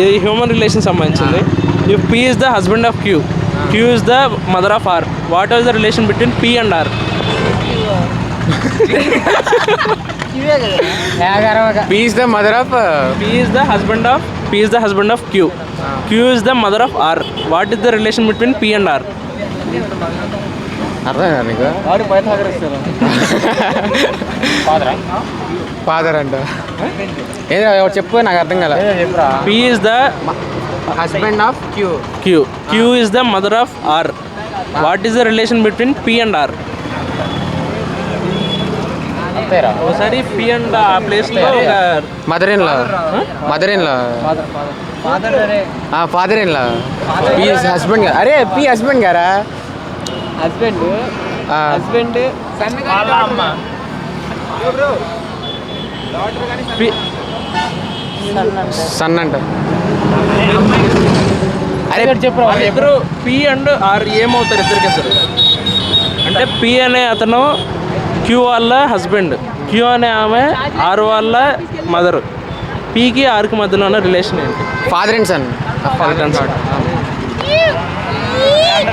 ఇది human relation సంబంధించింది. If P is the husband of Q, Q is the mother of R, what is the relation between P and R? P is the mother of P is the husband of Q. Q is the mother of R. What is the relation between P and R? అర్థం కాదు నీకు. Father అంట ఏదో చెప్పు, నాకు అర్థం కాలే. P is the husband of queue. Q. Q is the mother of R. What is the relation between P and R? ఒకసారి పి అండ్ ఆ ప్లేస్లో mother in law. Mother in law. Father in law. P husband. అరే P husband గారా? Husband sun అంట. అరే చెప్పు, ఇద్దరు P and are ఏమవుతారు ఇద్దరికిద్దరు అంటే? పి అనే అతను క్యూ వాళ్ళ హస్బెండ్, క్యూ అనే ఆమె ఆర్ వాళ్ళ మదర్. పీకి ఆర్కి మధ్యలో ఉన్న రిలేషన్ ఏంటి? Father and sun.